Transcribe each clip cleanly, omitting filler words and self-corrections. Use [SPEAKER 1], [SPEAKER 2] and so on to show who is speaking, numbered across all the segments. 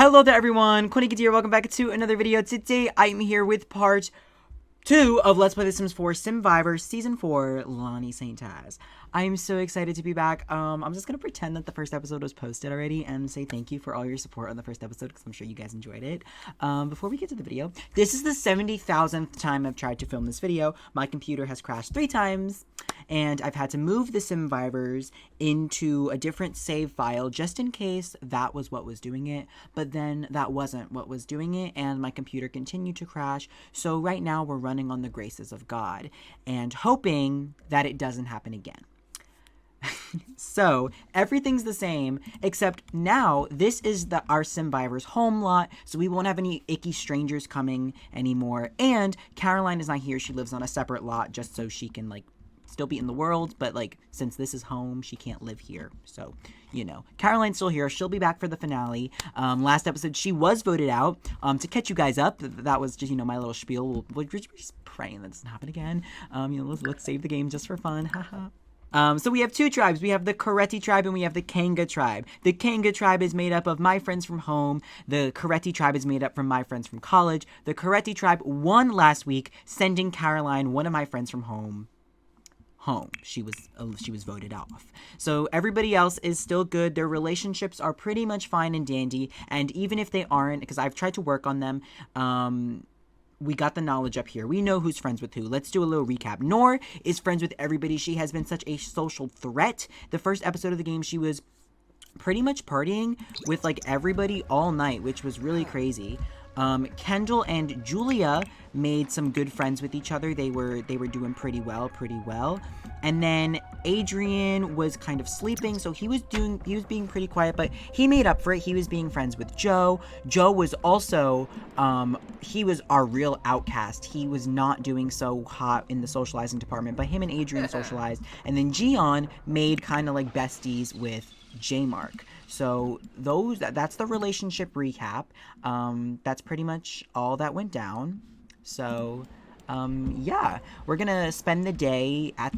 [SPEAKER 1] Hello there everyone, Coolnickyd here, welcome back to another video. Today I'm here with part 2 of Let's Play The Sims 4 Simvivor Season 4, Lonnie St. Taz. I'm so excited to be back. I'm just gonna pretend that the first episode was posted already and say thank you for all your support on the first episode because I'm sure you guys enjoyed it. Before we get to the video, this is the 70,000th time I've tried to film this video. My computer has crashed 3 times and I've had to move the Simvivors into a different save file just in case that was what was doing it, but then that wasn't what was doing it and my computer continued to crash. So right now we're running on the graces of God and hoping that it doesn't happen again. So everything's the same except now this is our Simvivor's home lot, so we won't have any icky strangers coming anymore, and Caroline is not here. She lives on a separate lot just so she can like still be in the world, but like since this is home she can't live here, so you know, Caroline's still here. She'll be back for the finale. Last episode she was voted out. To catch you guys up, that was just, you know, my little spiel. We're just praying that doesn't happen again. You know, let's save the game just for fun. Haha. So we have 2 tribes. We have the Coolnickyd tribe and we have the Coolnickyd tribe. The Coolnickyd tribe is made up of my friends from home. The Coolnickyd tribe is made up from my friends from college. The Coolnickyd tribe won last week, sending Caroline, one of my friends from home. She was voted off. So everybody else is still good. Their relationships are pretty much fine and dandy. And even if they aren't, because I've tried to work on them, we got the knowledge up here. We know who's friends with who. Let's do a little recap. Noor is friends with everybody. She has been such a social threat. The first episode of the game, she was pretty much partying with like everybody all night, which was really crazy. Kendall and Julia made some good friends with each other. They were doing pretty well. And then Adrian was kind of sleeping, so he was being pretty quiet, but he made up for it. He was being friends with Joe. Joe was also, he was our real outcast. He was not doing so hot in the socializing department, but him and Adrian socialized. And then Gian made kind of like besties with J-Mark. So that's the relationship recap. That's pretty much all that went down. So yeah, we're gonna spend the day at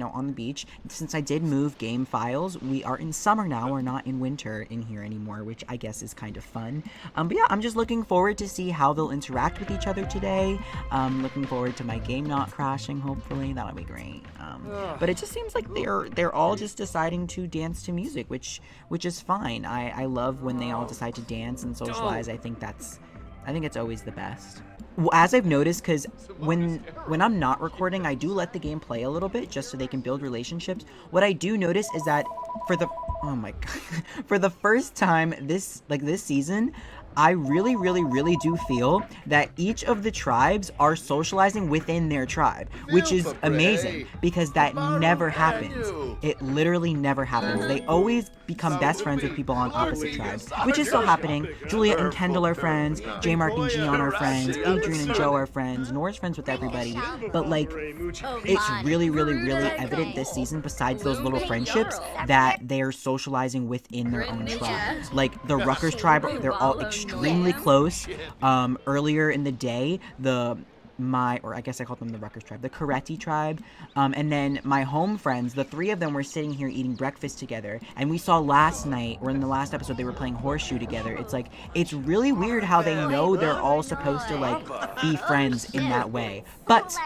[SPEAKER 1] on the beach. Since I did move game files, we are in summer now. We're not in winter in here anymore, which I guess is kind of fun. But yeah, I'm just looking forward to see how they'll interact with each other today. Looking forward to my game not crashing. Hopefully, that'll be great. But it just seems like they're all just deciding to dance to music, which is fine. I love when they all decide to dance and socialize. I think it's always the best. As I've noticed, because when I'm not recording, I do let the game play a little bit just so they can build relationships. What I do notice is that for the first time this season, I really do feel that each of the tribes are socializing within their tribe, which is amazing because that never happens. It literally never happens. They always become best friends with people on opposite tribes, which is still happening. Julia and Kendall are friends, J-Mark and Gian are friends, Adrian and Joe are friends, Nora's friends with everybody, but like, it's really evident this season, besides those little friendships, that they're socializing within their own tribe. Like, the Ruckers tribe, they're all extremely close. Earlier in the day, or I guess I called them the Ruckers tribe, the Coolnickyd tribe, and then my home friends, the 3 of them were sitting here eating breakfast together, and we saw last night, or in the last episode, they were playing horseshoe together. It's like, it's really weird how they know they're all supposed to like be friends in that way, but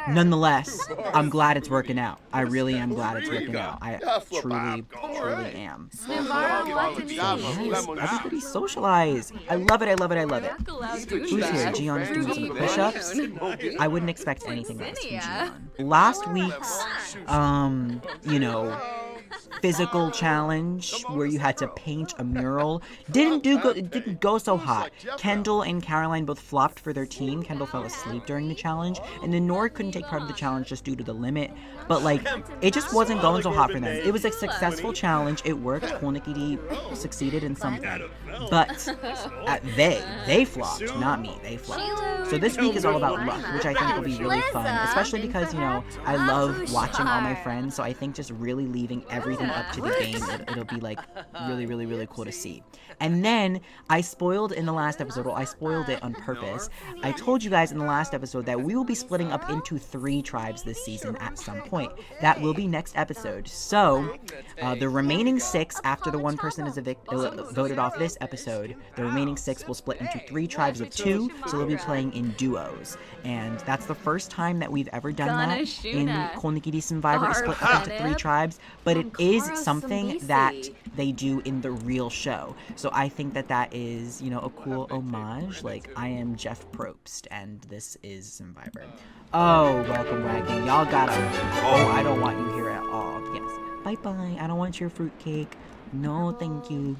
[SPEAKER 1] nonetheless, I'm glad it's working out. I really am glad it's working out. I truly am. Yes, everybody socialize. I love it. Who's here? Gian is doing some push-ups. I wouldn't expect anything else from Gian. Last week's, physical challenge where you had to paint a mural didn't go so hot. Kendall and Caroline both flopped for their team. Kendall fell asleep during the challenge, and then Nora couldn't take part of the challenge just due to the limit. But like, it just wasn't going so hot for them. It was a successful challenge. It worked. Coolnickyd succeeded in something, but they flopped, not me. They flopped. So this week is all about luck, which I think will be really fun, especially because I love watching all my friends. So I think just really leaving everything come up to the game, it'll be like really cool to see. And then I spoiled in the last episode, well, I spoiled it on purpose. I told you guys in the last episode that we will be splitting up into 3 tribes this season at some point. That will be next episode. So the remaining 6, after the one person is voted off this episode, the remaining 6 will split into 3 tribes of 2, so they'll be playing in duos. And that's the first time that we've ever done that in Coolnickyd Simvivor, split up into 3 tribes, but it is something that they do in the real show. So I think that that is, you know, a cool homage. Like, I am Jeff Probst, and this is Simvivor. Oh, welcome, Waggy. Y'all gotta... Oh, I don't want you here at all. Yes. Bye-bye. I don't want your fruitcake. No, thank you.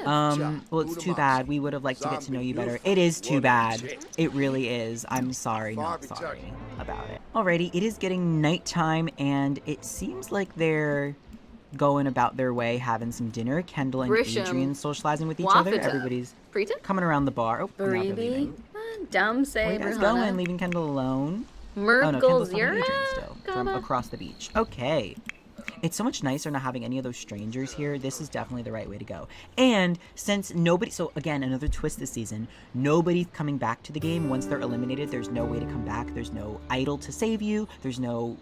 [SPEAKER 1] Well, it's too bad. We would have liked to get to know you better. It is too bad. It really is. I'm sorry, not sorry about it. Alrighty, it is getting nighttime, and it seems like they're going about their way, having some dinner. Kendall and Adrian socializing with each other. Everybody's coming around the bar. Oh, now they're leaving. Where are you guys going? Leaving Kendall alone? Oh no, Kendall's talking to Adrian still from across the beach. Okay. It's so much nicer not having any of those strangers here. This is definitely the right way to go. And since nobody... So, again, another twist this season. Nobody's coming back to the game. Once they're eliminated, there's no way to come back. There's no idol to save you. There's no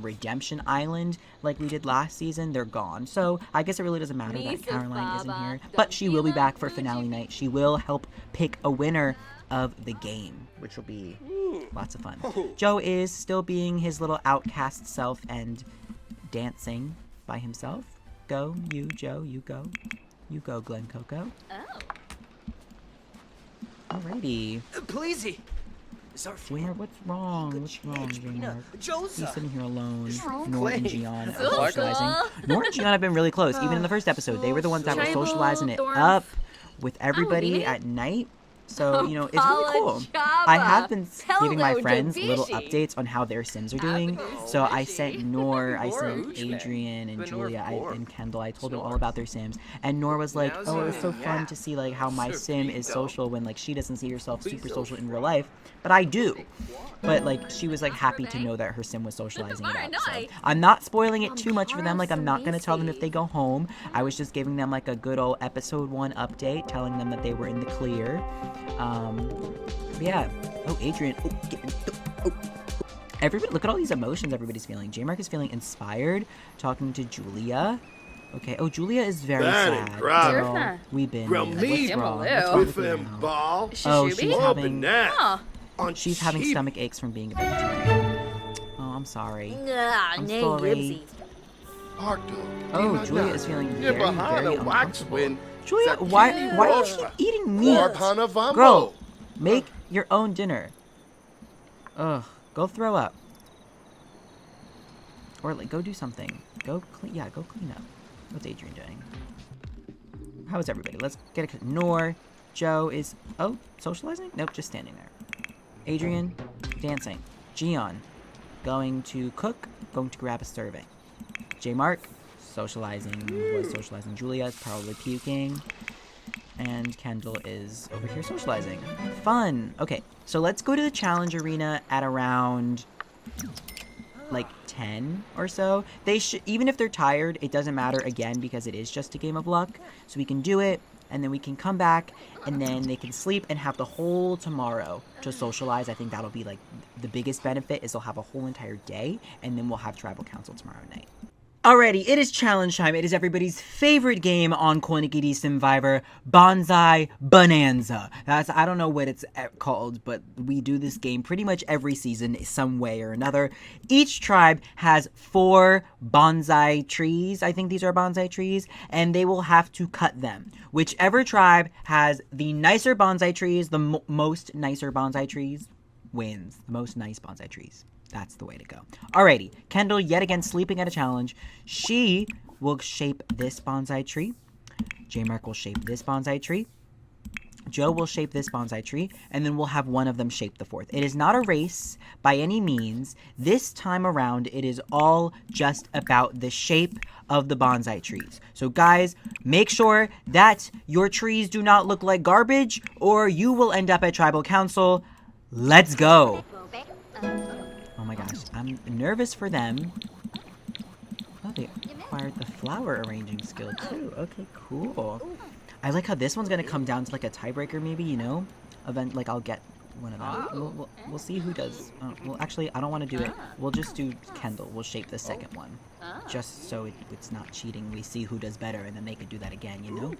[SPEAKER 1] redemption island like we did last season. They're gone. So, I guess it really doesn't matter that Caroline isn't here. But she will be back for finale night. She will help pick a winner of the game, which will be lots of fun. Joe is still being his little outcast self and... dancing by himself. Go, you, Joe, you go. You go, Glen Coco. Alrighty.
[SPEAKER 2] Pleasey.
[SPEAKER 1] Jaymar, what's wrong? What's wrong, Jaymar? He's sitting here alone. Nora and Gian are socializing. Nora and Gian have been really close. Even in the first episode, they were the ones that were socializing it up with everybody at night. So, you know, it's really cool. I have been giving my friends little updates on how their Sims are doing. So I sent Nor, I sent Adrian and Julia and Kendall. I told them all about their Sims. And Nor was like, oh, it's so fun to see like how my Sim is social when like she doesn't see herself super social in real life. But I do. But like she was like happy to know that her Sim was socializing it up. So I'm not spoiling it too much for them. Like I'm not going to tell them if they go home. I was just giving them like a good old episode 1 update, telling them that they were in the clear. Yeah. Oh, Adrian. Oh. Everybody, look at all these emotions everybody's feeling. Jaymar is feeling inspired, talking to Julia. Okay. Oh, Julia is very sad. Oh, we've been. What's wrong? What's wrong with you now? Oh, she's having stomach aches from being a vegetarian. Oh, I'm sorry. I'm sorry. Oh, Julia is feeling very uncomfortable. Julia, why are you eating meat? Girl, make your own dinner. Ugh, go throw up. Or like, go do something. Go clean up. What's Adrian doing? How is everybody? Let's get a... Nor, Joe is... Oh, socializing? Nope, just standing there. Adrian, dancing. Gian, going to cook, going to grab a serving. Jaymar, socializing. Julia is probably puking. And Kendall is over here socializing. Fun! Okay, so let's go to the challenge arena at around... like 10 or so. They should, even if they're tired, it doesn't matter again because it is just a game of luck. So we can do it, and then we can come back, and then they can sleep and have the whole tomorrow to socialize. I think that'll be like the biggest benefit is they'll have a whole entire day, and then we'll have tribal council tomorrow night. Alrighty, it is challenge time. It is everybody's favorite game on Coolnickyd Simvivor, Bonsai Bonanza. I don't know what it's called, but we do this game pretty much every season some way or another. Each tribe has 4 bonsai trees. I think these are bonsai trees, and they will have to cut them. Whichever tribe has the nicer bonsai trees, the most nicer bonsai trees, wins. The most nice bonsai trees. That's the way to go. Alrighty, Kendall yet again sleeping at a challenge. She will shape this bonsai tree. Jaymar will shape this bonsai tree. Joe will shape this bonsai tree, and then we'll have one of them shape the 4th. It is not a race by any means. This time around, it is all just about the shape of the bonsai trees. So guys, make sure that your trees do not look like garbage, or you will end up at Tribal Council. Let's go! Oh my gosh, I'm nervous for them. Oh, acquired the flower arranging skill too. Okay, cool. I like how this one's gonna come down to like a tiebreaker, maybe, you know? Event, like I'll get one of them. We'll see who does. Well, actually, I don't want to do it. We'll just do Kendall. We'll shape the second one, just so it's not cheating. We see who does better, and then they could do that again, you know?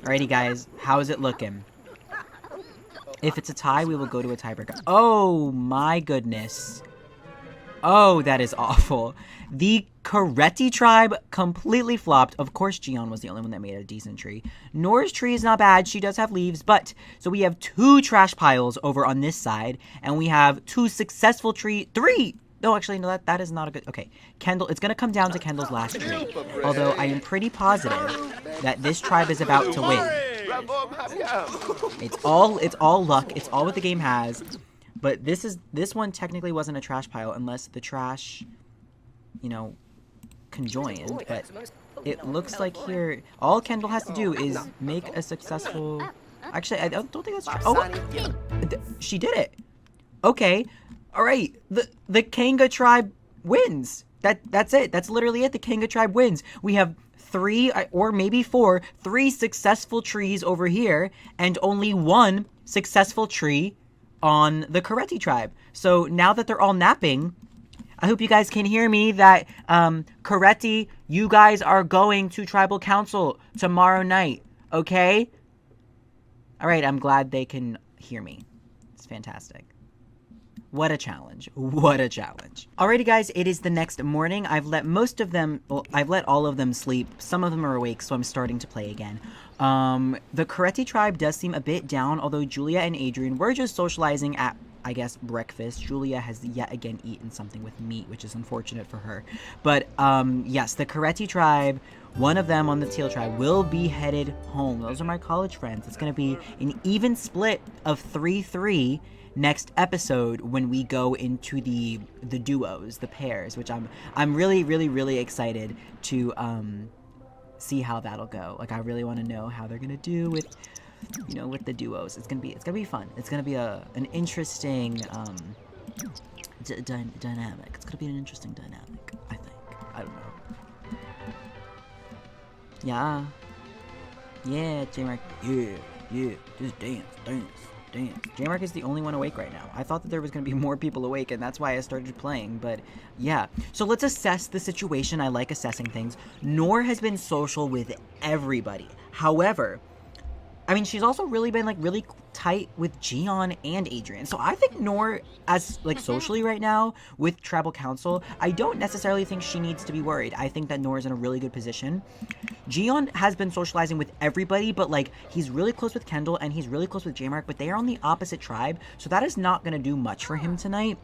[SPEAKER 1] Alrighty, guys. How is it looking? If it's a tie, we will go to a tiebreaker. Oh my goodness. Oh, that is awful. The Coolnickyd tribe completely flopped. Of course, Gion was the only one that made a decent tree. Nora's tree is not bad. She does have leaves, but... So we have 2 trash piles over on this side, and we have 2 successful 3... No, actually, no, that is not a good... Okay, Kendall, it's going to come down to Kendall's last tree. Although I am pretty positive that this tribe is about to win. It's all luck. It's all what the game has. But this one technically wasn't a trash pile unless the trash, you know, conjoined. But it looks like here, all Kendall has to do is make a successful... Actually, I don't think that's true. Oh, she did it. Okay. All right. The Kanga tribe wins. That's it. That's literally it. The Kanga tribe wins. We have 3 or maybe 4, 3 successful trees over here and only 1 successful tree on the Coolnickyd tribe. So now that they're all napping, I hope you guys can hear me that Coolnickyd, you guys are going to tribal council tomorrow night, okay? All right, I'm glad they can hear me. It's fantastic. What a challenge. What a challenge. Alrighty, guys, it is the next morning. I've let I've let all of them sleep. Some of them are awake, so I'm starting to play again. The Coolnickyd tribe does seem a bit down, although Julia and Adrian were just socializing at, I guess, breakfast. Julia has yet again eaten something with meat, which is unfortunate for her. But, yes, the Coolnickyd tribe, one of them on the Teal tribe, will be headed home. Those are my college friends. It's going to be an even split of 3-3 next episode when we go into the duos, the pairs, which I'm really excited to see how that'll go. Like, I really want to know how they're gonna do with, you know, with the duos. It's gonna be fun. It's gonna be an interesting dynamic. It's gonna be an interesting dynamic, I think. I don't know. Yeah, J-Mark. Yeah, just dance. J-Mark is the only one awake right now. I thought that there was going to be more people awake, and that's why I started playing, but yeah. So let's assess the situation. I like assessing things. Nor has been social with everybody. However, I mean, she's also really been, like, really tight with Gion and Adrian. So I think Nor, as, like, socially right now with Tribal Council, I don't necessarily think she needs to be worried. I think that Nor is in a really good position. Gion has been socializing with everybody, but, like, he's really close with Kendall and he's really close with J-Mark, but they are on the opposite tribe, so that is not going to do much for him tonight.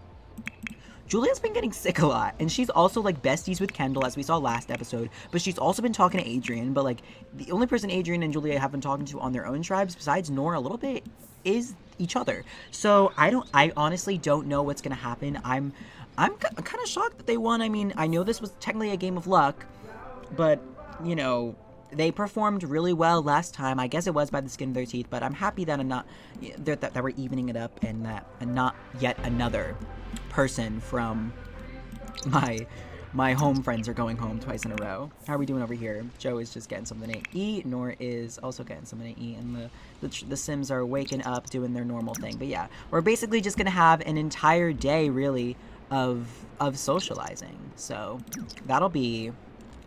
[SPEAKER 1] Julia's been getting sick a lot, and she's also, like, besties with Kendall, as we saw last episode, but she's also been talking to Adrian, but, like, the only person Adrian and Julia have been talking to on their own tribes, besides Nora a little bit, is each other. So, I honestly don't know what's gonna happen. I'm kind of shocked that they won. I mean, I know this was technically a game of luck, but, you know, they performed really well last time. I guess it was by the skin of their teeth, but I'm happy that that we're evening it up, and not yet another person from my home friends are going home twice in a row. How are we doing over here? Joe is just getting something to eat. Nor is also getting something to eat, and the Sims are waking up, doing their normal thing. But yeah, we're basically just gonna have an entire day, really, of socializing. So that'll be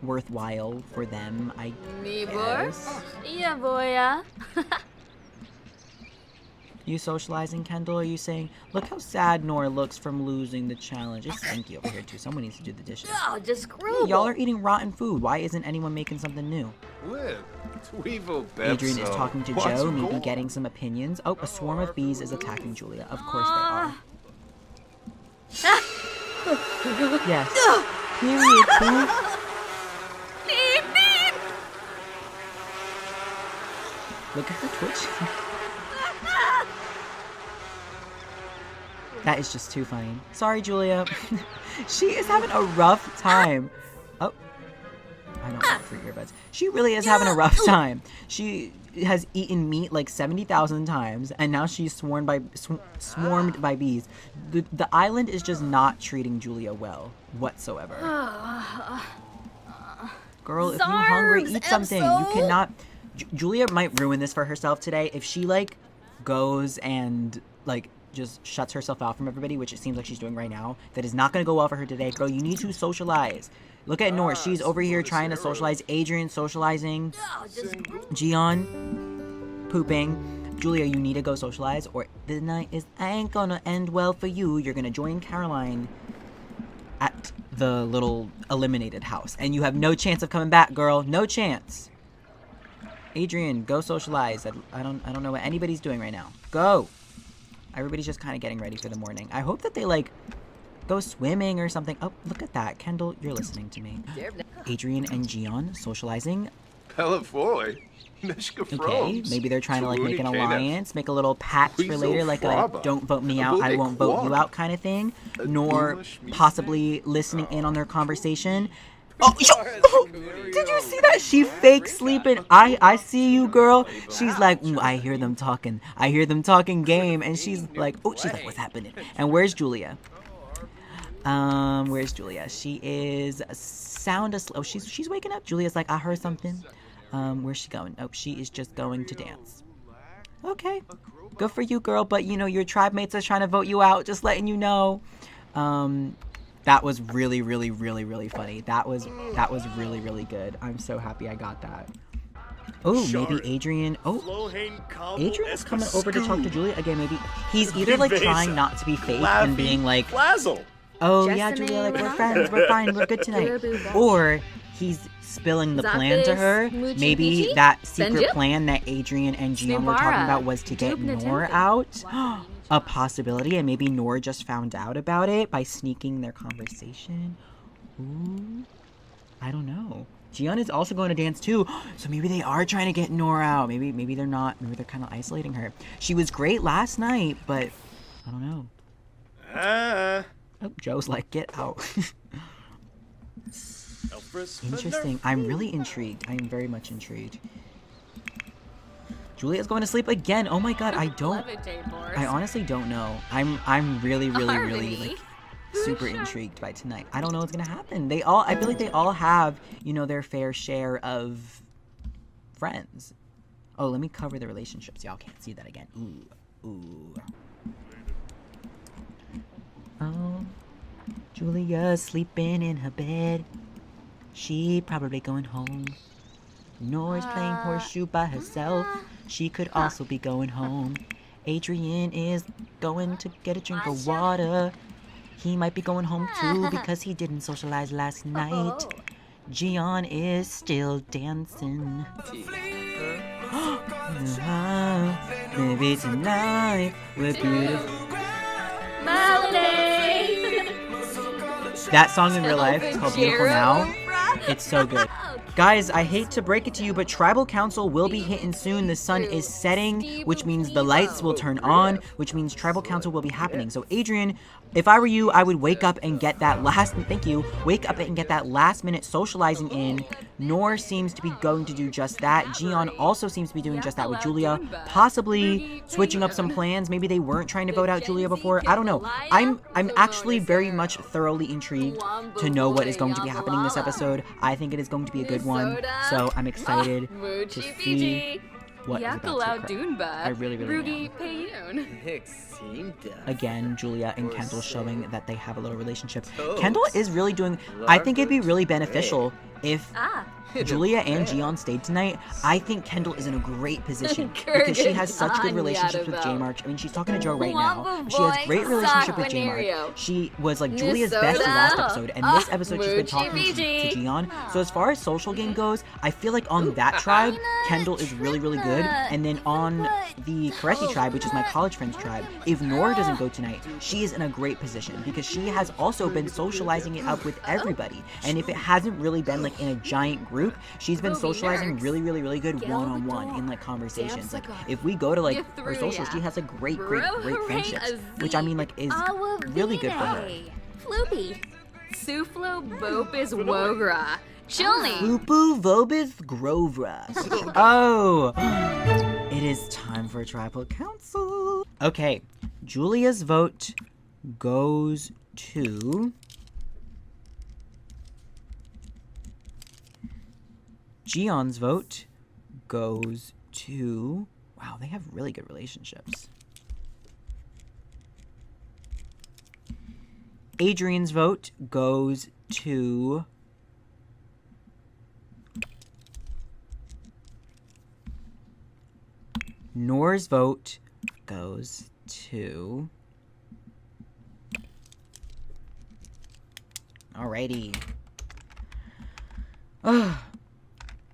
[SPEAKER 1] worthwhile for them, I guess.
[SPEAKER 2] Yeah, boy.
[SPEAKER 1] You socializing, Kendall? Are you saying, look how sad Nora looks from losing the challenge? It's stinky over here, too. Someone needs to do the dishes.
[SPEAKER 2] Oh, just screw.
[SPEAKER 1] Y'all are eating rotten food. Why isn't anyone making something new? Adrian is talking to Joe, maybe getting some opinions. Oh, a swarm of bees is attacking Julia. Of course they are. Yes. Period, boo. Look at her twitch. That is just too funny. Sorry, Julia. She is having a rough time. Oh. I don't want free earbuds. She really is having a rough time. She has eaten meat like 70,000 times, and now she's swarmed by bees. The island is just not treating Julia well whatsoever. Girl, if you're hungry, eat something.
[SPEAKER 2] Absol.
[SPEAKER 1] You cannot... Julia might ruin this for herself today. If she, like, goes and, like, just shuts herself out from everybody, which it seems like she's doing right now, that is not going to go well for her today. Girl, you need to socialize. Look at Nor. She's over here trying to socialize. Adrian socializing. Gian pooping. Julia, you need to go socialize, or the night ain't gonna end well for you. You're gonna join Caroline at the little eliminated house, and you have no chance of coming back, girl. No chance. Adrian, go socialize. I don't know what anybody's doing right now. Go. Everybody's just kind of getting ready for the morning. I hope that they, like, go swimming or something. Oh, look at that. Kendall, you're listening to me. Adrian and Gian socializing.
[SPEAKER 3] Okay,
[SPEAKER 1] maybe they're trying to, like, make an alliance, make a little pact for later, like a don't vote me out, I won't vote you out kind of thing. Nor possibly listening in on their conversation. Oh, did you see that? She fake sleeping. I see you, girl. She's like, ooh, I hear them talking. I hear them talking game. And she's like, oh, she's like, what's happening? And where's Julia? Where's Julia? She is sound asleep. Oh, she's waking up. Julia's like, I heard something. Where's she going? Oh, she is just going to dance. Okay. Good for you, girl. But, you know, your tribe mates are trying to vote you out. Just letting you know. That was really, really, really, really funny. That was really, really good. I'm so happy I got that. Oh, maybe Adrian. Oh, Adrian is coming over to talk to Julia again. Maybe he's either like trying not to be fake and being like, oh yeah, Julia, like we're friends, we're fine, we're good tonight. Or he's spilling the plan to her. Maybe that secret plan that Adrian and Gian were talking about was to get Nor out. A possibility, and maybe Nor just found out about it by sneaking their conversation. Ooh, I don't know. Gian is also going to dance too, so maybe they are trying to get Nor out. Maybe they're not. Maybe they're kind of isolating her. She was great last night, but I don't know. Oh, Joe's like, get out. Interesting. I'm really intrigued. I am very much intrigued. Julia's going to sleep again. Oh my god, I honestly don't know. I'm really, like, super intrigued by tonight. I don't know what's gonna happen. I feel like they all have, you know, their fair share of friends. Oh, let me cover the relationships. Y'all can't see that again. Ooh. Oh, Julia's sleeping in her bed. She probably going home. Nor's playing horseshoe by herself. She could also be going home. Adrian is going to get a drink of water. He might be going home too because he didn't socialize last night. Gian is still dancing. Maybe tonight we're beautiful. That song in real life is called Beautiful Now. It's so good. Guys, I hate to break it to you, but Tribal Council will be hitting soon. The sun is setting, which means the lights will turn on, which means Tribal Council will be happening. So Adrian, if I were you, I would wake up and get that last minute socializing in. Nor seems to be going to do just that. Gian also seems to be doing just that with Julia, possibly switching up some plans. Maybe they weren't trying to vote out Julia before. I don't know. I'm actually very much thoroughly intrigued to know what is going to be happening this episode. I think it is going to be a good one. So I'm excited to see what is about to occur. I really, really am. Again, Julia and Kendall showing that they have a little relationship. Kendall is really doing... I think it'd be really beneficial if Julia and Gian stayed tonight. I think Kendall is in a great position because she has such good relationships with J-Mark. I mean, she's talking to Joe right now. She has great relationship with J-Mark. She was like Julia's bestie last episode, and this episode she's been talking to Gian. So as far as social game goes, I feel like on that tribe, Kendall is really, really good. And then on the Karesi tribe, which is my college friend's tribe, if Nora doesn't go tonight, she is in a great position because she has also been socializing it up with everybody. And if it hasn't really been like in a giant group, she's been socializing really, really, really good one-on-one in like conversations. Like if we go to like her socials, she has a great friendships, which I mean like is really good for her.
[SPEAKER 2] Floopy. Suflo Bopis Wogra. Chilney.
[SPEAKER 1] Upu Vobis Grovra. Oh, it is time for Tribal Council. Okay, Julia's vote goes to Gion's vote goes to... Wow, they have really good relationships. Adrian's vote goes to... Noor's vote goes to... Alrighty.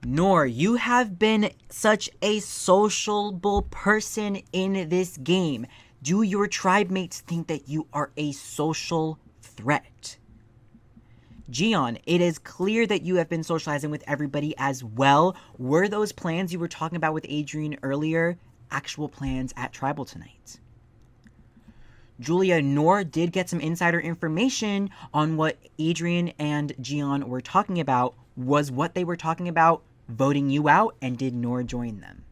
[SPEAKER 1] Noor, you have been such a sociable person in this game. Do your tribe mates think that you are a social threat? Gian, it is clear that you have been socializing with everybody as well. Were those plans you were talking about with Adrian earlier actual plans at Tribal tonight? Julia, Noor did get some insider information on what Adrian and Gian were talking about. Was what they were talking about voting you out, and did Noor join them?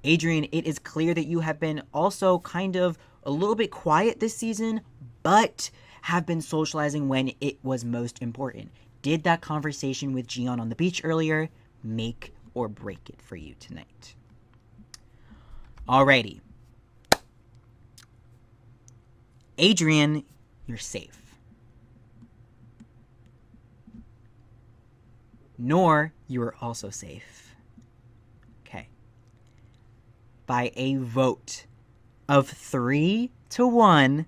[SPEAKER 1] Adrian, it is clear that you have been also kind of a little bit quiet this season, but have been socializing when it was most important. Did that conversation with Gian on the beach earlier make or break it for you tonight? Alrighty. Adrian, you're safe. Noor, you are also safe. Okay. By a vote of 3-1,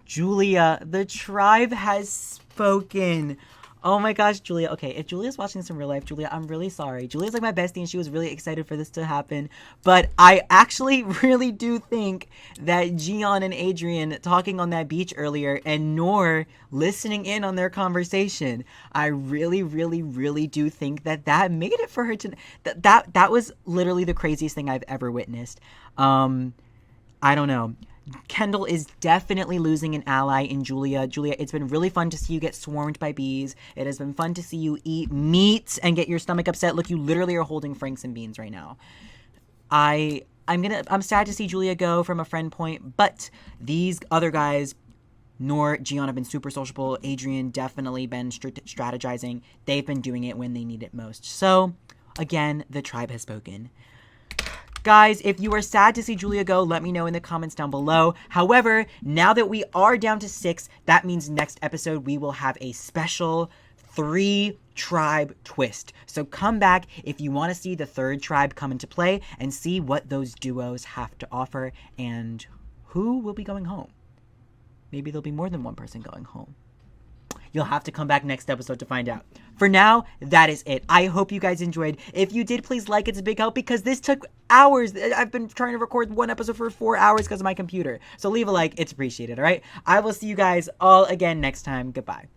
[SPEAKER 1] Julia, the tribe has spoken. Oh my gosh, Julia. Okay, if Julia's watching this in real life, Julia, I'm really sorry. Julia's like my bestie and she was really excited for this to happen. But I actually really do think that Gian and Adrian talking on that beach earlier and Noor listening in on their conversation, I really, really, really do think that that made it for her to... That was literally the craziest thing I've ever witnessed. I don't know. Kendall is definitely losing an ally in Julia. Julia, it's been really fun to see you get swarmed by bees. It has been fun to see you eat meat and get your stomach upset. Look, you literally are holding Franks and beans right now. I'm sad to see Julia go from a friend point, but these other guys, Noor, Gian, have been super sociable. Adrian definitely been strategizing. They've been doing it when they need it most. So, again, the tribe has spoken. Guys, if you are sad to see Julia go, let me know in the comments down below. However, now that we are down to 6, that means next episode we will have a special 3-tribe twist. So come back if you want to see the 3rd tribe come into play and see what those duos have to offer and who will be going home. Maybe there'll be more than one person going home. You'll have to come back next episode to find out. For now, that is it. I hope you guys enjoyed. If you did, please like. It's a big help because this took hours. I've been trying to record one episode for 4 hours because of my computer. So leave a like. It's appreciated, all right? I will see you guys all again next time. Goodbye.